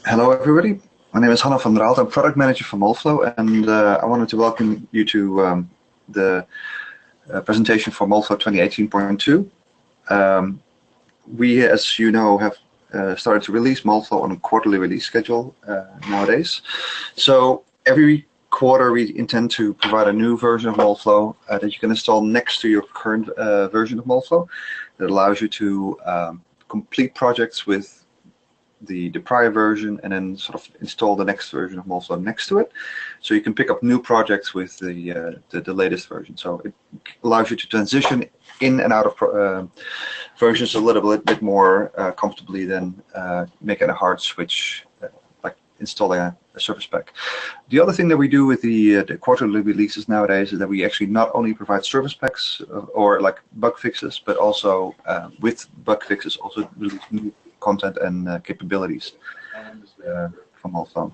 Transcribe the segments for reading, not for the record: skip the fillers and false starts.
Hello, everybody. My name is Hanno from Raalte. I'm product manager for Moldflow, and I wanted to welcome you to the presentation for Moldflow 2018.2. We, as you know, have started to release Moldflow on a quarterly release schedule nowadays. So every quarter we intend to provide a new version of Moldflow that you can install next to your current version of Moldflow that allows you to complete projects with the prior version and then sort of install the next version of Moldflow next to it. So you can pick up new projects with the latest version. So it allows you to transition in and out of versions a little bit more comfortably than making a hard switch like installing a service pack. The other thing that we do with the quarterly releases nowadays is that we actually not only provide service packs or like bug fixes, but also with bug fixes also release new content and capabilities from Moldflow.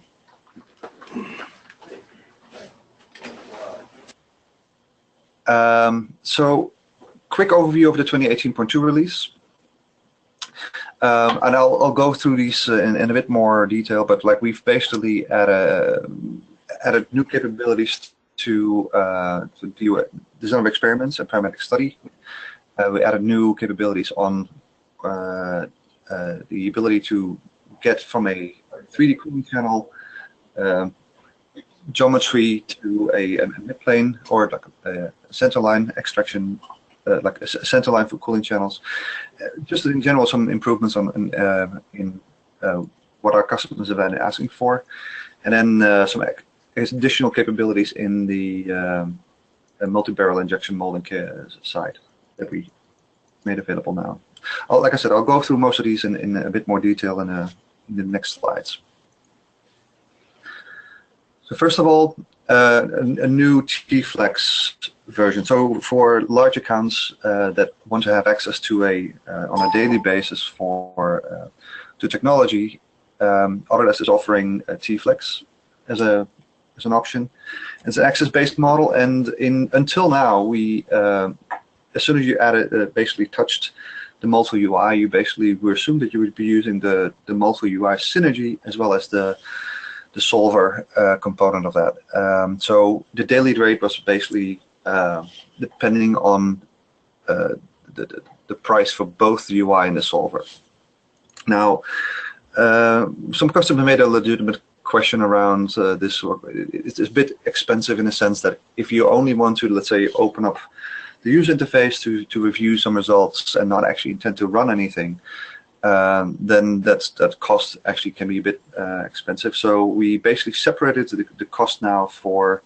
So quick overview of the 2018.2 release. And I'll go through these in a bit more detail, but like we've basically added new capabilities to do design of experiments and parametric study. We added new capabilities on the ability to get from a 3D cooling channel geometry to a midplane or like a centerline extraction, like a centerline for cooling channels. Just in general, some improvements on in what our customers have been asking for, and then some additional capabilities in the multi-barrel injection molding side that we made available now. Like I said, I'll go through most of these in a bit more detail in the next slides. So first of all, a new T-Flex version. So for large accounts that want to have access to on a daily basis to technology, Autodesk is offering a T-Flex as an option. It's an access-based model, and until now, we as soon as you basically touched the Moldflow UI, you basically were assumed that you would be using the Moldflow UI synergy as well as the solver component of that. So the daily rate was basically depending on the price for both the UI and the solver. Now, some customers made a legitimate question around this. It's a bit expensive in the sense that if you only want to, let's say, open up the user interface to review some results and not actually intend to run anything, then that cost actually can be a bit expensive. So we basically separated the cost now for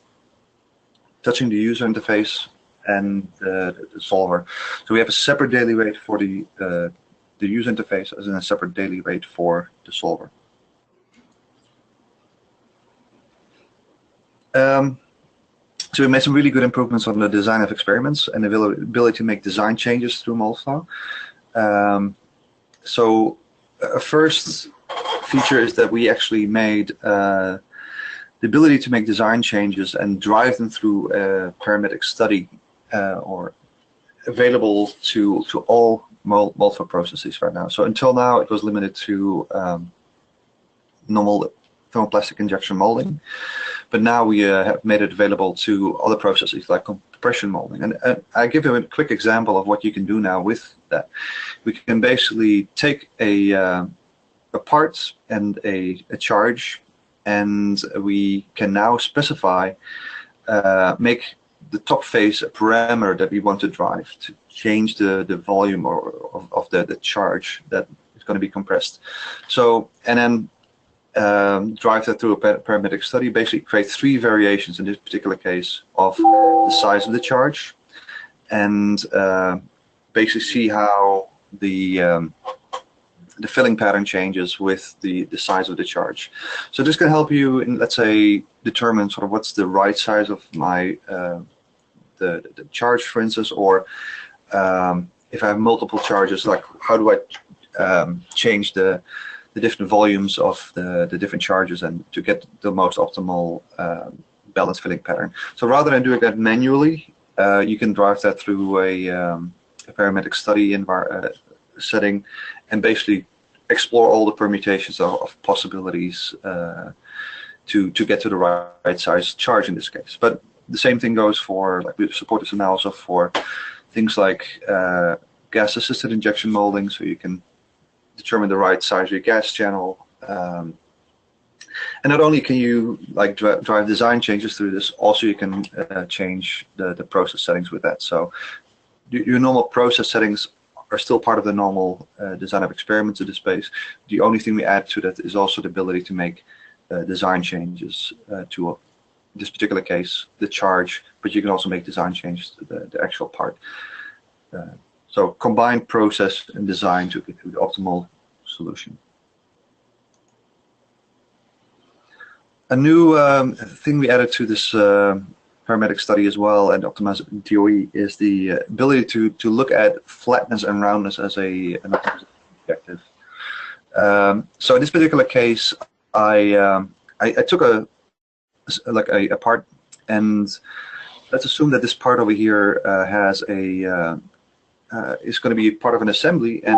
touching the user interface and the solver. So we have a separate daily rate for the user interface as in a separate daily rate for the solver. So we made some really good improvements on the design of experiments and the ability to make design changes through Moldflow. So a first feature is that we actually made the ability to make design changes and drive them through a Parametric Study or available to all Moldflow processes right now. So until now it was limited to normal thermoplastic injection molding, but now we have made it available to other processes like compression molding. And I give you a quick example of what you can do now with that. We can basically take a part and a charge, and we can now specify, make the top face a parameter that we want to drive to change the volume of the charge that is going to be compressed. So, and then drive that through a parametric study, basically create 3 variations in this particular case of the size of the charge, and basically see how the filling pattern changes with the size of the charge. So this can help you in, let's say, determine sort of what's the right size of my the charge, for instance, or if I have multiple charges, like how do I change the different volumes of the different charges and to get the most optimal balanced filling pattern. So rather than doing that manually, you can drive that through a parametric study setting and basically explore all the permutations of possibilities to get to the right size charge in this case. But the same thing goes for, like, we support this analysis for things like gas-assisted injection molding, so you can determine the right size of your gas channel. And not only can you like drive design changes through this, also you can change the process settings with that. So your normal process settings are still part of the normal design of experiments in the space. The only thing we add to that is also the ability to make design changes to this particular case, the charge, but you can also make design changes to the actual part. So combine process and design to get to the optimal solution. A new thing we added to this parametric study as well, and optimize DOE, is the ability to look at flatness and roundness as an objective. So in this particular case, I took a part, and let's assume that this part over here has a is going to be part of an assembly, and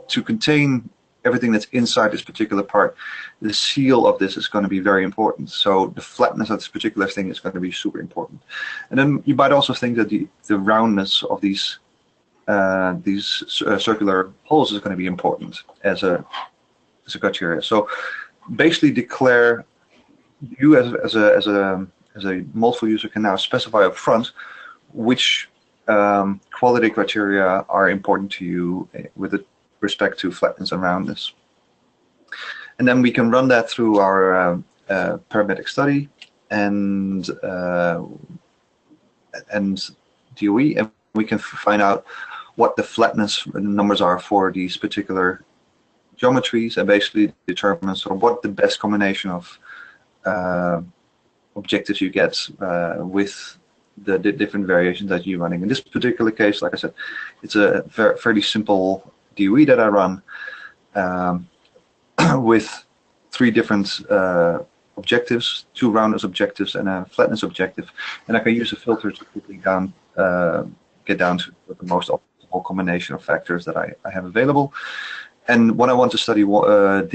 to contain everything that's inside this particular part, the seal of this is going to be very important. So the flatness of this particular thing is going to be super important. And then you might also think that the roundness of these circular holes is going to be important as a criteria. So basically declare, you as a Moldflow user can now specify up front which quality criteria are important to you with respect to flatness and roundness. And then we can run that through our parametric study and DOE, and we can find out what the flatness numbers are for these particular geometries, and basically determine sort of what the best combination of objectives you get with the different variations that you're running. In this particular case, like I said, it's a fairly simple DOE that I run with 3 different objectives, 2 roundness objectives and a flatness objective, and I can use a filter to quickly get down to the most optimal combination of factors that I have available. And when I want to study one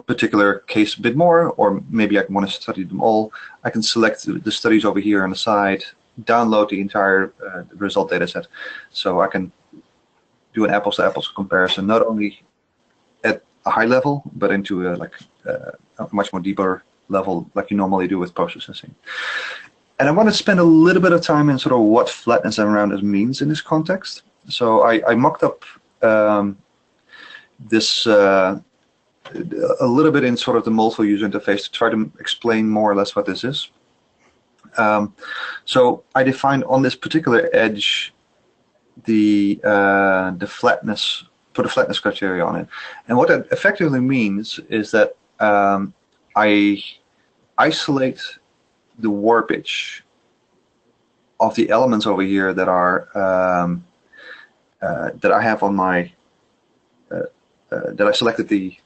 particular case a bit more, or maybe I want to study them all, I can select the studies over here on the side, download the entire result data set, so I can do an apples-to-apples comparison, not only at a high level, but into a much more deeper level, like you normally do with processing. And I want to spend a little bit of time in sort of what flatness and roundness means in this context. So I mocked up this a little bit in sort of the Moldflow user interface to try to explain more or less what this is. So I defined on this particular edge the flatness, put a flatness criteria on it, and what that effectively means is that I isolate the warpage of the elements over here that are that I have on my that I selected the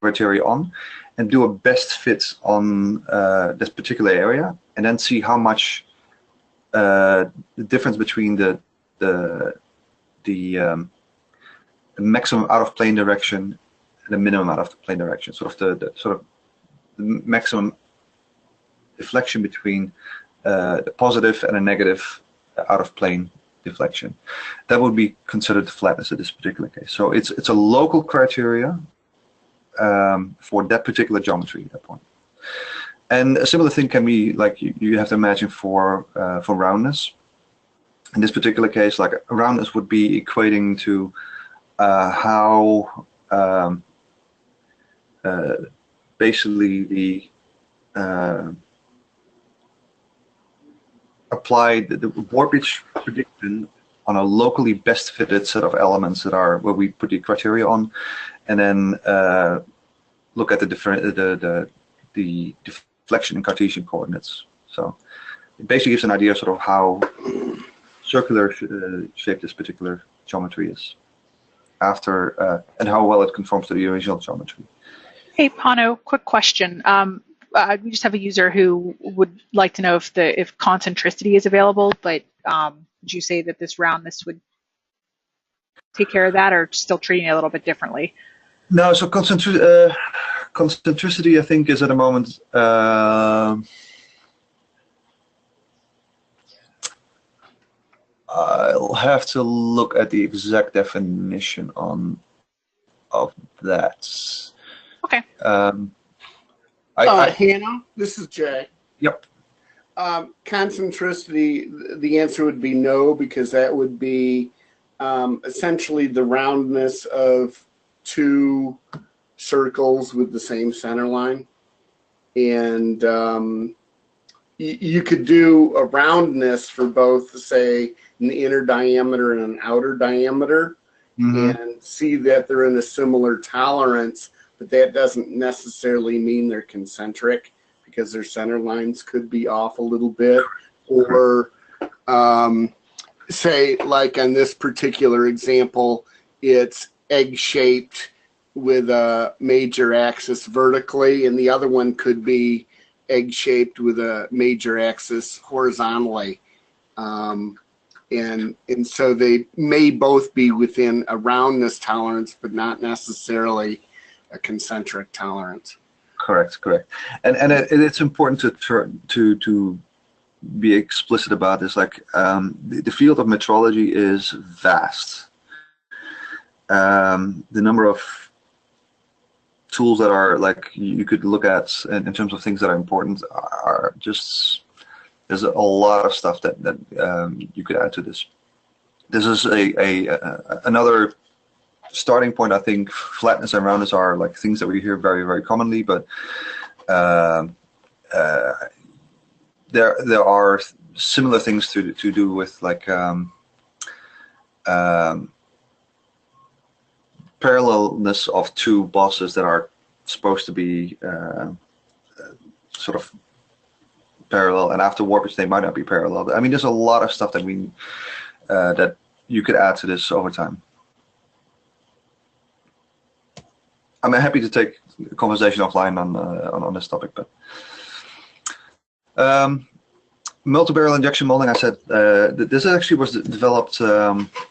criteria on, and do a best fit on this particular area, and then see how much the difference between the maximum out of plane direction and the minimum out of plane direction, sort of the maximum deflection between the positive and a negative out of plane deflection. That would be considered flatness in this particular case. So it's a local criteria for that particular geometry at that point. And a similar thing can be, like, you have to imagine for roundness. In this particular case, like, roundness would be equating to how basically the apply the warpage prediction on a locally best fitted set of elements that are where we put the criteria on, and then look at the deflection in Cartesian coordinates. So it basically gives an idea of sort of how circular shape this particular geometry is after and how well it conforms to the original geometry. Hey, Hanno, quick question. We just have a user who would like to know if concentricity is available, but would you say that this roundness would take care of that, or still treating it a little bit differently? No, so concentricity, I think, is at the moment. I'll have to look at the exact definition of that. Okay. Hanno, this is Jay. Yep. Concentricity, the answer would be no, because that would be essentially the roundness of two circles with the same center line. And you could do a roundness for both, say, an inner diameter and an outer diameter, and see that they're in a similar tolerance, but that doesn't necessarily mean they're concentric, because their center lines could be off a little bit. Or say, like on this particular example, it's egg-shaped with a major axis vertically, and the other one could be egg-shaped with a major axis horizontally. And so they may both be within a roundness tolerance, but not necessarily a concentric tolerance. Correct. And it's important to be explicit about this. Like the field of metrology is vast. The number of tools that are like you could look at in terms of things that are important are just, there's a lot of stuff that you could add to this. This is another starting point. I think flatness and roundness are like things that we hear very, very commonly, but there are similar things to do with like parallelness of two bosses that are supposed to be sort of parallel, and after warpage they might not be parallel. I mean, there's a lot of stuff that that you could add to this over time. I'm happy to take a conversation offline on this topic, but multi-barrel injection molding, I said, this actually was developed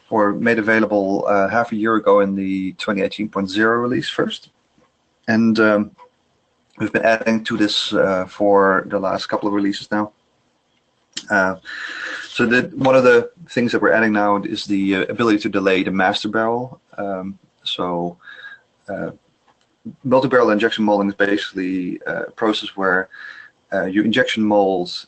or made available half a year ago in the 2018.0 release first, and we've been adding to this for the last couple of releases now. So one of the things that we're adding now is the ability to delay the master barrel. Multi-barrel injection molding is basically a process where you injection mold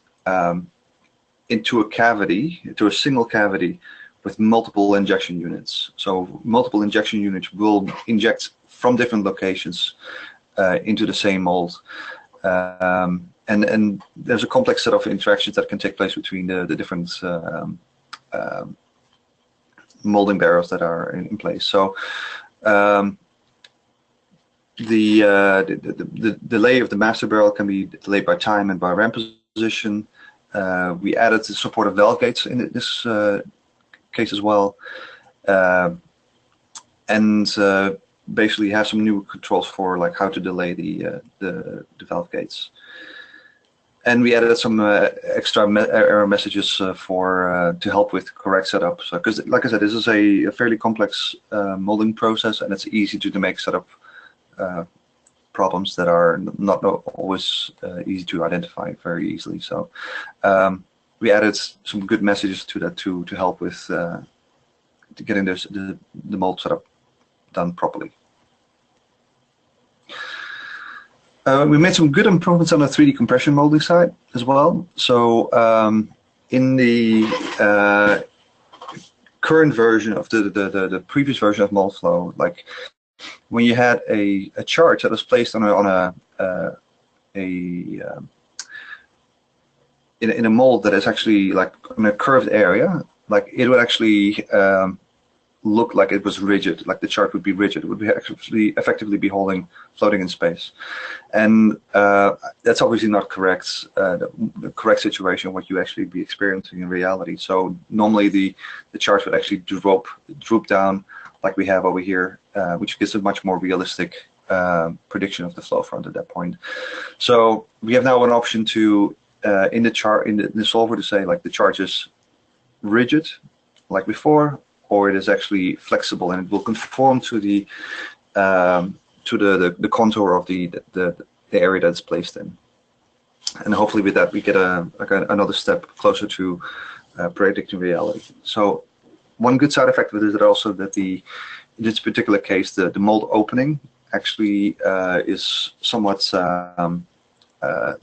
into a cavity, into a single cavity with multiple injection units. So multiple injection units will inject from different locations into the same mold. And there's a complex set of interactions that can take place between the different molding barrels that are in place. So the delay of the master barrel can be delayed by time and by ramp position. We added the support of valve gates in this case as well, and basically have some new controls for like how to delay the valve gates. And we added some extra error messages to help with correct setup. So, because like I said, this is a fairly complex molding process, and it's easy to make setup problems that are not always easy to identify very easily. So we added some good messages to that to help with getting the mold setup done properly. We made some good improvements on the 3D compression molding side as well. So in the current version of the previous version of Moldflow, like when you had a charge that was placed in a mold that is actually like in a curved area, like it would actually look like it was rigid, like the chart would be rigid. It would be actually effectively be floating in space, and that's obviously not correct. The correct situation, what you actually be experiencing in reality. So normally the charts would actually droop down, like we have over here, which gives a much more realistic prediction of the flow front at that point. So we have now an option to in the solver to say like the chart is rigid, like before, or it is actually flexible, and it will conform to the contour of the area that it's placed in. And hopefully with that we get another step closer to predicting reality. So one good side effect of it is that also that in this particular case the mold opening actually is somewhat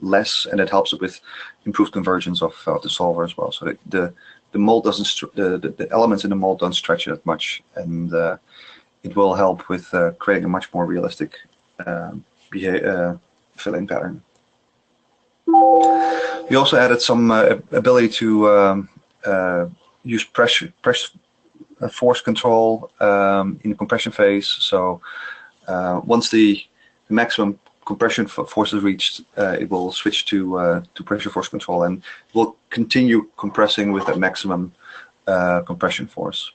less, and it helps with improved convergence of the solver as well. So the mold doesn't the elements in the mold don't stretch it much, and it will help with creating a much more realistic filling pattern. We also added some ability to use force control in the compression phase. So once the maximum compression force is reached, it will switch to pressure force control, and will continue compressing with that maximum compression force.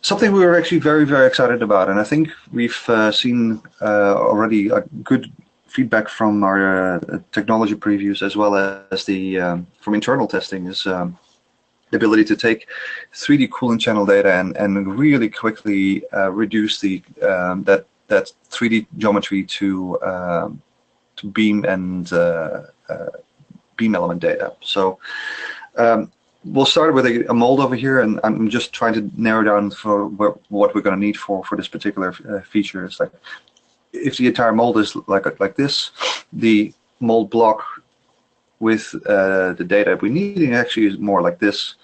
Something we were actually very, very excited about, and I think we've seen already a good feedback from our technology previews as well as from internal testing, is the ability to take 3D cooling channel data and really quickly reduce that 3D geometry to beam and beam element data. So we'll start with a mold over here, and I'm just trying to narrow down for what we're going to need for this particular feature. It's like if the entire mold is like this, the mold block with the data we need actually is more like this,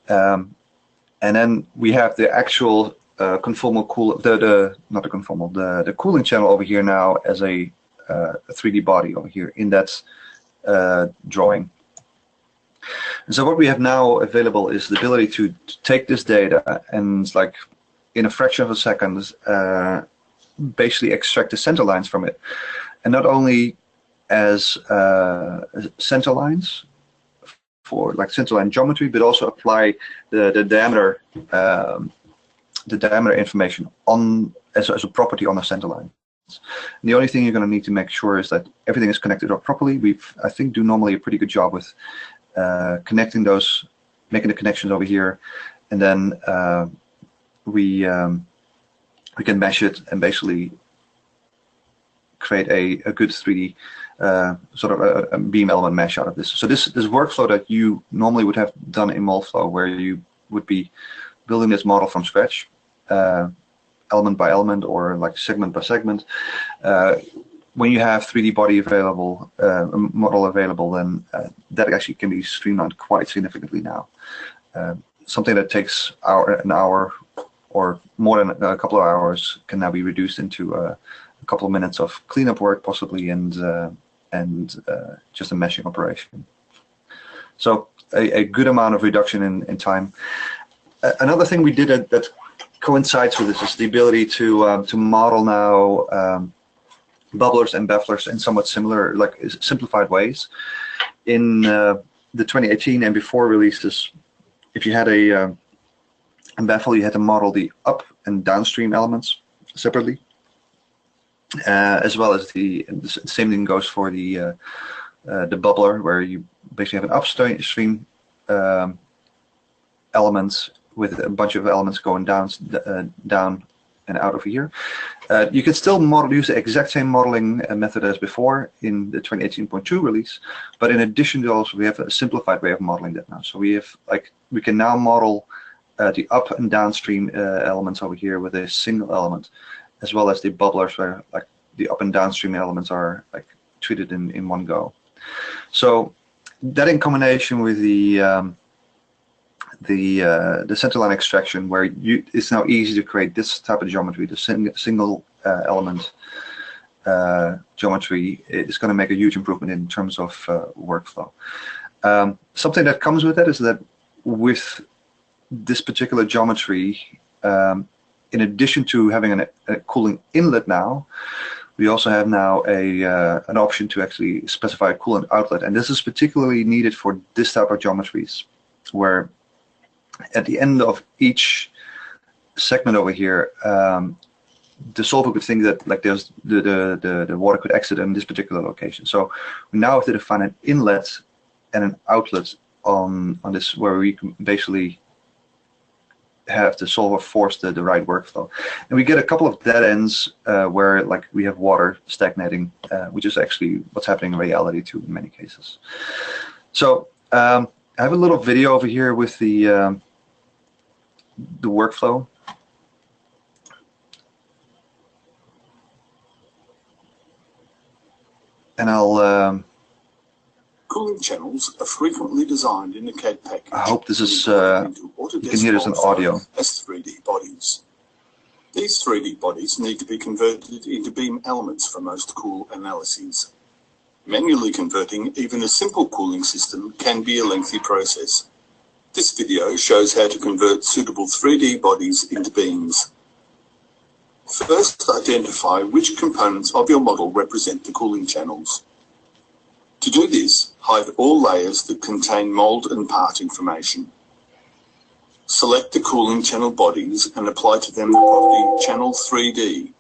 and then we have the actual conformal the cooling channel over here now as a 3D body over here in that drawing. And so what we have now available is the ability to take this data and, like, in a fraction of a second, basically extract the center lines from it, and not only as center lines for like centerline geometry, but also apply the diameter information on as a property on the center line. And the only thing you're going to need to make sure is that everything is connected up properly. I think do normally a pretty good job with connecting those, making the connections over here, and then we can mesh it and basically create a good 3D sort of a beam element mesh out of this. So this workflow that you normally would have done in Moldflow, where you would be building this model from scratch, element by element or like segment by segment. When you have 3D body available, model available, then that actually can be streamlined quite significantly now. Something that takes an hour or more than a couple of hours can now be reduced into a couple of minutes of cleanup work, possibly, and just a meshing operation. So a good amount of reduction in time. Another thing we did that coincides with this is the ability to model now bubblers and bafflers in somewhat similar, like simplified ways. In the 2018 and before releases, if you had a baffle, you had to model the up and downstream elements separately, as well as the same thing goes for the bubbler, where you basically have an upstream elements with a bunch of elements going down and out over here. You can still use the exact same modeling method as before in the 2018.2 release, but in addition to also we have a simplified way of modeling that now. So we can now model the up and downstream elements over here with a single element, as well as the bubblers where like the up and downstream elements are like treated in one go. So that in combination with the centerline extraction, where it's now easy to create this type of geometry, the single element geometry, is going to make a huge improvement in terms of workflow. Something that comes with that is that with this particular geometry, in addition to having a cooling inlet now, we also have now an option to actually specify a coolant outlet, and this is particularly needed for this type of geometries, where at the end of each segment over here, the solver could think that like there's the water could exit in this particular location. So we now have to define an inlet and an outlet on this, where we can basically have the solver force the right workflow. And we get a couple of dead ends where like we have water stagnating, which is actually what's happening in reality too in many cases. So I have a little video over here with the workflow. And I'll cooling channels are frequently designed in a CAD package. I hope this is you can hear this in audio. As 3D bodies. These 3D bodies need to be converted into beam elements for most cool analyses. Manually converting even a simple cooling system can be a lengthy process. This video shows how to convert suitable 3D bodies into beams. First, identify which components of your model represent the cooling channels. To do this, hide all layers that contain mold and part information. Select the cooling channel bodies and apply to them the property Channel 3D.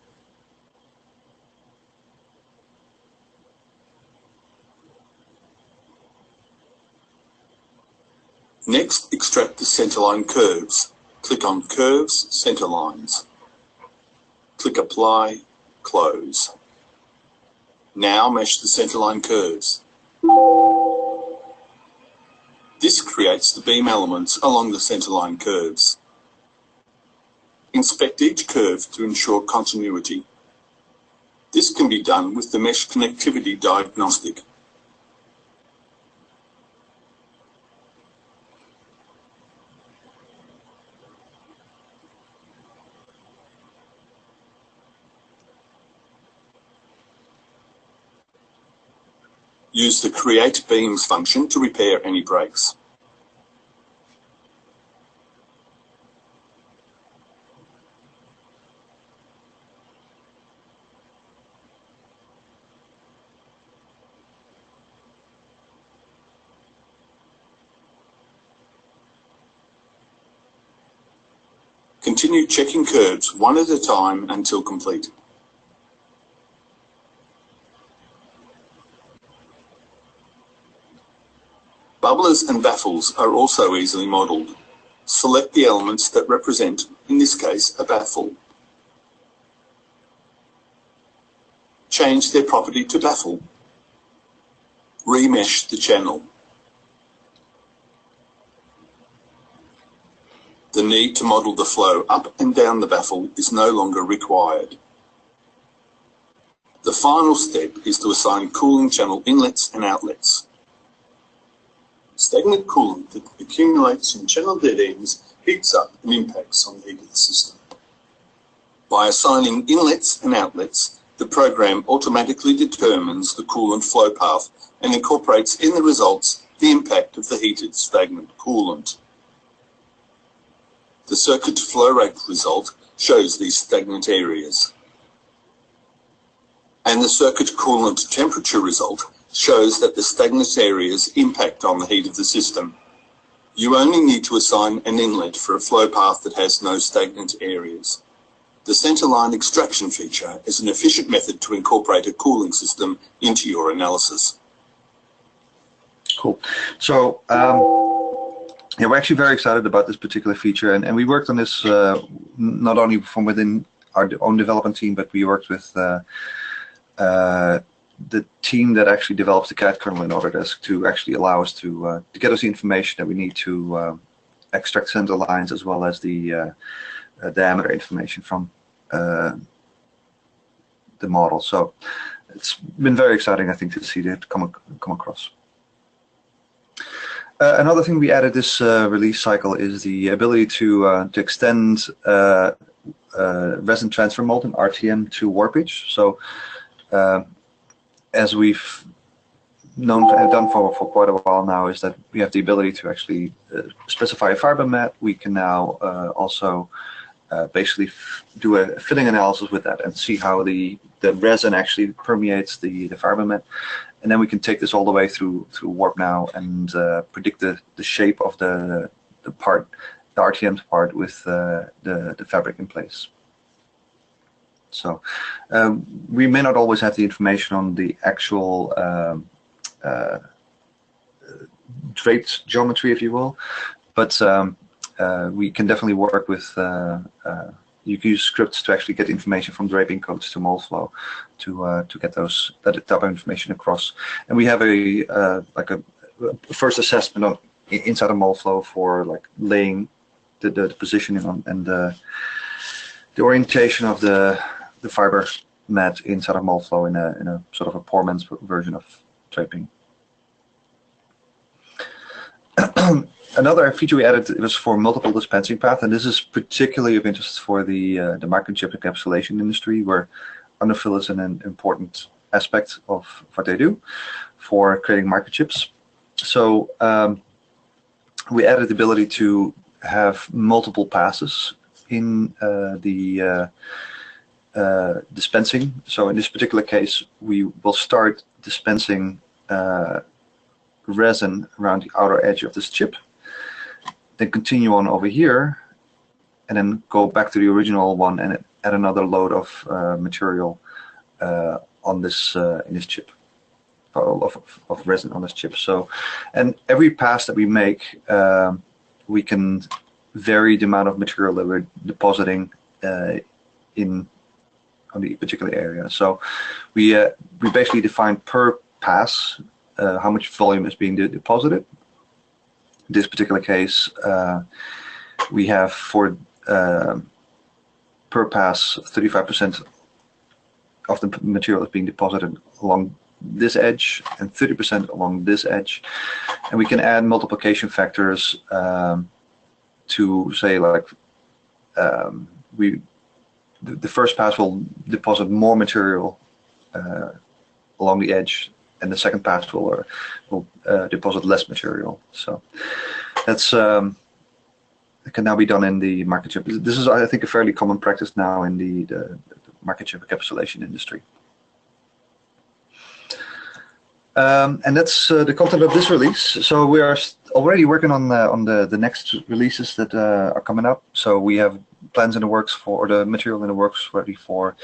Next, extract the centerline curves. Click on Curves, Centerlines. Click Apply, Close. Now mesh the centerline curves. This creates the beam elements along the centerline curves. Inspect each curve to ensure continuity. This can be done with the mesh connectivity diagnostic. Use the Create Beams function to repair any breaks. Continue checking curves one at a time until complete. Bubblers and baffles are also easily modelled. Select the elements that represent, in this case, a baffle. Change their property to baffle. Remesh the channel. The need to model the flow up and down the baffle is no longer required. The final step is to assign cooling channel inlets and outlets. Stagnant coolant that accumulates in channel dead ends heats up and impacts on the heat of the system. By assigning inlets and outlets, the program automatically determines the coolant flow path and incorporates in the results the impact of the heated stagnant coolant. The circuit flow rate result shows these stagnant areas. And the circuit coolant temperature result shows that the stagnant areas impact on the heat of the system. You only need to assign an inlet for a flow path that has no stagnant areas. The centerline extraction feature is an efficient method to incorporate a cooling system into your analysis. Cool. So yeah, we're actually very excited about this particular feature, and we worked on this not only from within our own development team, but we worked with the team that actually develops the CAD kernel in Autodesk to actually allow us to get us the information that we need to extract center lines as well as the diameter information from the model. So it's been very exciting, I think, to see that come across. Another thing we added this release cycle is the ability to extend resin transfer mold and RTM to Warpage. So as we've done for quite a while now, is that we have the ability to actually specify a fiber mat. We can now also basically do a fitting analysis with that and see how the resin actually permeates the fiber mat. And then we can take this all the way through Warp now and predict the shape of the part, the RTM part with the fabric in place. So we may not always have the information on the actual draped geometry, if you will. But we can definitely work with, you can use scripts to actually get information from draping codes to Moldflow to get that type of information across. And we have like a first assessment on inside of Moldflow for like laying the positioning on and the orientation of the fiber mat inside of Moldflow in a sort of a poor man's version of draping. Another feature we added was for multiple dispensing path, and this is particularly of interest for the microchip encapsulation industry, where Underfill is an important aspect of what they do for creating microchips. So we added the ability to have multiple passes in the dispensing. So in this particular case, we will start dispensing resin around the outer edge of this chip, then continue on over here, and then go back to the original one and add another load of material on this in this chip, of resin on this chip. So, and every pass that we make, we can vary the amount of material that we're depositing on the particular area. So we basically define per pass how much volume is being deposited. In this particular case, we have for per pass 35% of the material is being deposited along this edge and 30% along this edge, and we can add multiplication factors to say like the first pass will deposit more material along the edge, and the second pass will deposit less material. So that's it can now be done in the microchip. This is, I think, a fairly common practice now in the microchip encapsulation industry. And that's the content of this release. So we are already working on the next releases that are coming up. So we have plans in the works or the material in the works ready for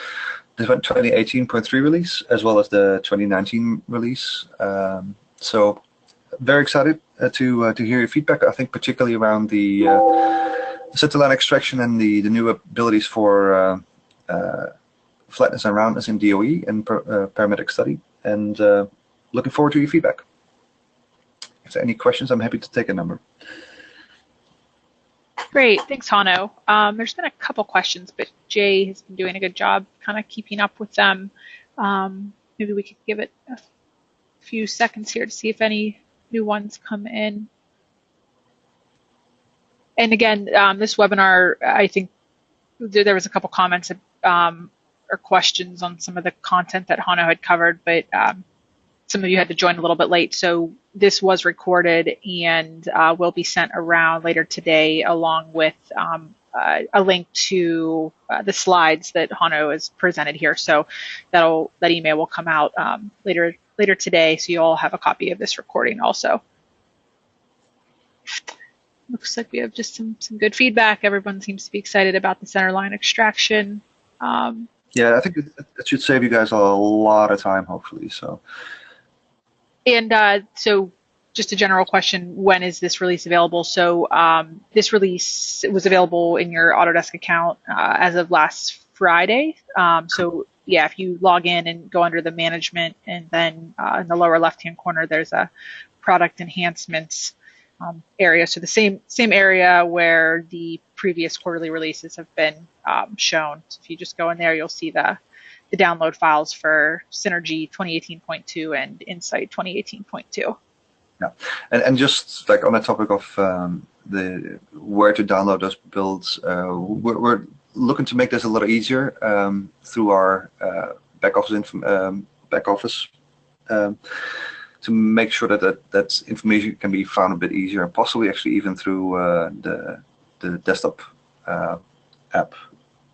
the 2018.3 release, as well as the 2019 release. So very excited to hear your feedback. I think particularly around the Centerline extraction and the new abilities for flatness and roundness in DOE and Parametric Study. And looking forward to your feedback. If there are any questions, I'm happy to take a number. Great, thanks, Hanno. There's been a couple questions, but Jay has been doing a good job kind of keeping up with them. Maybe we could give it a few seconds here to see if any new ones come in. And again, this webinar, I think there was a couple comments or questions on some of the content that Hanno had covered, but some of you had to join a little bit late. So this was recorded and will be sent around later today, along with a link to the slides that Hanno has presented here. So that email will come out later today, so you all have a copy of this recording also. Looks like we have just some good feedback. Everyone seems to be excited about the centerline extraction. Yeah, I think it should save you guys a lot of time, hopefully. So. And so just a general question, when is this release available? So this release was available in your Autodesk account as of last Friday. So yeah, if you log in and go under the management, and then in the lower left-hand corner, there's a product enhancements area. So the same area where the previous quarterly releases have been shown. So if you just go in there, you'll see the download files for Synergy 2018.2 and Insight 2018.2. Yeah, and just like on the topic of where to download those builds, we're looking to make this a little easier through our back office to make sure that information can be found a bit easier, and possibly actually even through the desktop app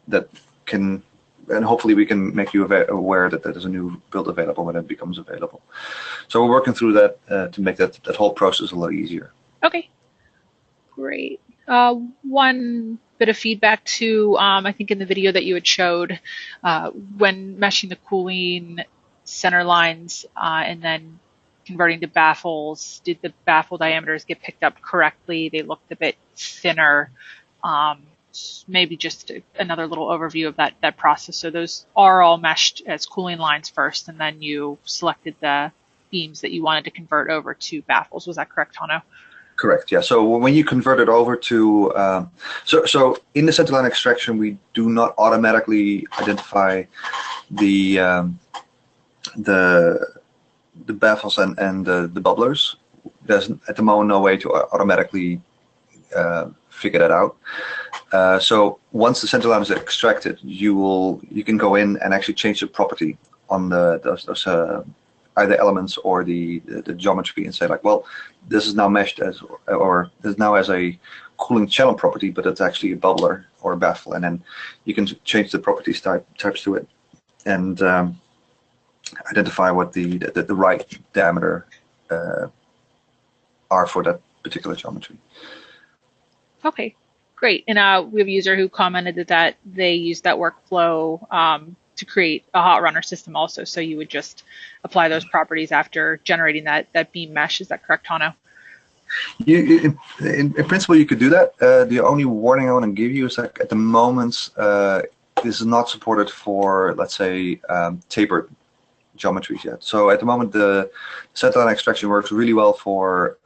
that can. And hopefully we can make you aware that there's a new build available when it becomes available. So we're working through that to make that whole process a lot easier. Okay, great. One bit of feedback too, I think in the video that you had showed, when meshing the cooling center lines and then converting to baffles? Did the baffle diameters get picked up correctly? They looked a bit thinner. Maybe just another little overview of that process. So those are all meshed as cooling lines first, and then you selected the beams that you wanted to convert over to baffles. Was that correct, Hanno? Correct. Yeah. So when you convert it over to so in the centerline extraction, we do not automatically identify the baffles and the bubblers. There's at the moment no way to automatically figure that out. So once the centerline is extracted, you can go in and actually change the property on those either elements or the geometry and say like, well, this is now meshed as, or this is now as a cooling channel property, but it's actually a bubbler or a baffle, and then you can change the properties types to it and identify what the right diameter are for that particular geometry. Okay, great. And we have a user who commented that they used that workflow to create a hot runner system also. So you would just apply those properties after generating that beam mesh. Is that correct, Hanno? In principle, you could do that. The only warning I want to give you is that at the moment, this is not supported for, let's say, tapered geometries yet. So at the moment, the centerline extraction works really well for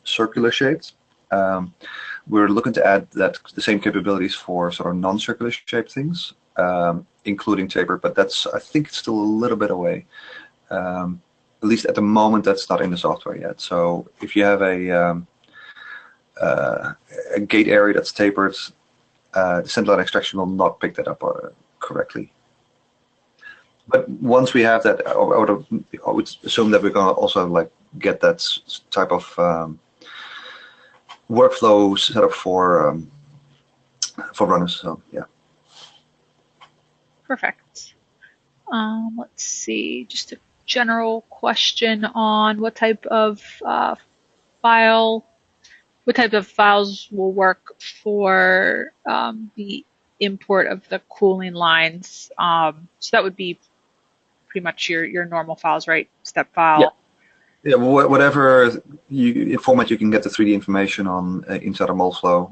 circular shapes. We're looking to add the same capabilities for sort of non-circular shaped things, including taper, but I think it's still a little bit away. At least at the moment, that's not in the software yet. So if you have a gate area that's tapered, the centerline extraction will not pick that up correctly. But once we have that, I would assume that we're going to also like get that type of workflow set up for runners. So yeah. Perfect. Let's see, just a general question on what type of files will work for the import of the cooling lines. So that would be pretty much your normal files, right? Step file. Yeah. Yeah, whatever format you can get the 3D information on inside of Moldflow,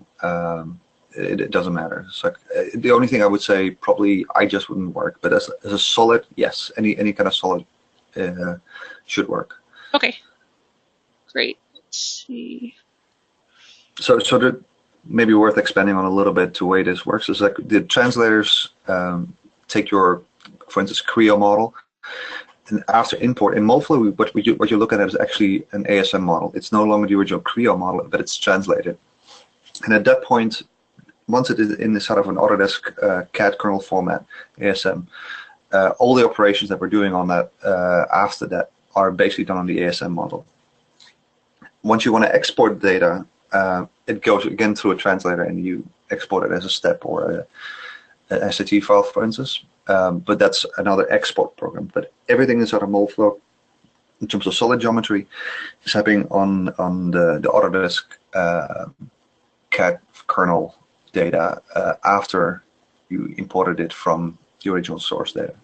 it doesn't matter. So the only thing I would say probably just wouldn't work, but as a solid, yes, any kind of solid should work. Okay, great. Let's see. So that may be worth expanding on a little bit to the way this works. Is like the translators take your, for instance, Creo model. And after import in Moldflow, what you're looking at is actually an ASM model. It's no longer the original Creo model, but it's translated. And at that point, once it is in the sort of an Autodesk CAD kernel format, ASM, all the operations that we're doing on that after that are basically done on the ASM model. Once you want to export data, it goes again through a translator, and you export it as a step or a SAT file, for instance. But that's another export program. But everything inside of Moldflow, in terms of solid geometry, is happening on the Autodesk CAD kernel data after you imported it from the original source data.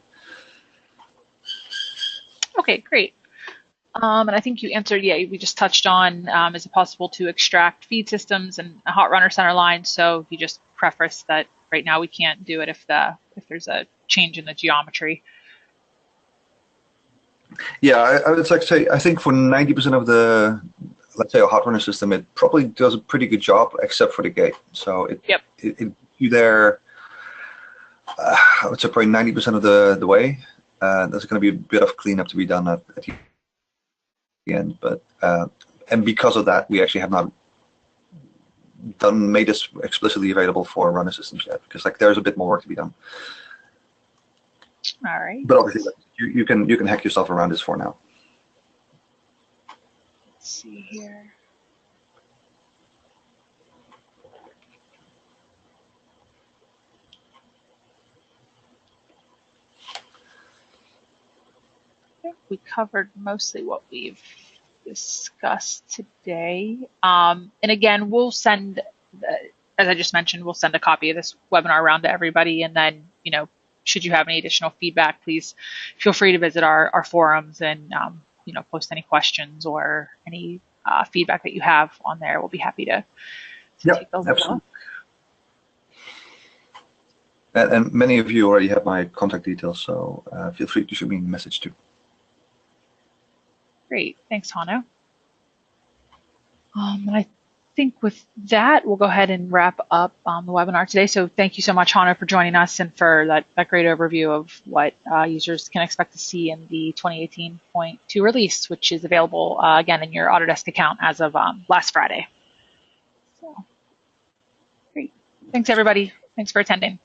Okay, great. And I think you answered, yeah, we just touched on, is it possible to extract feed systems and a hot runner center line? So you just preface that right now we can't do it if there's a change in the geometry. Yeah, I would like to say, I think for 90% of the, let's say, a hot runner system, it probably does a pretty good job, except for the gate. So you there, I would say probably 90% of the way. There's going to be a bit of cleanup to be done at the end, but and because of that, we actually have not made this explicitly available for runner systems yet, because like there's a bit more work to be done. All right. But obviously, you can hack yourself around this for now. Let's see here. I think we covered mostly what we've discussed today. And again, we'll send, as I just mentioned, we'll send a copy of this webinar around to everybody, and then, should you have any additional feedback, please feel free to visit our forums, and post any questions or any feedback that you have on there. We'll be happy to Yep, take those as well. And many of you already have my contact details, so feel free to shoot me a message too. Great, thanks, Hanno. And I think with that, we'll go ahead and wrap up the webinar today. So thank you so much, Hanno, for joining us and for that great overview of what users can expect to see in the 2018.2 release, which is available, again, in your Autodesk account as of last Friday. So, great. Thanks, everybody. Thanks for attending.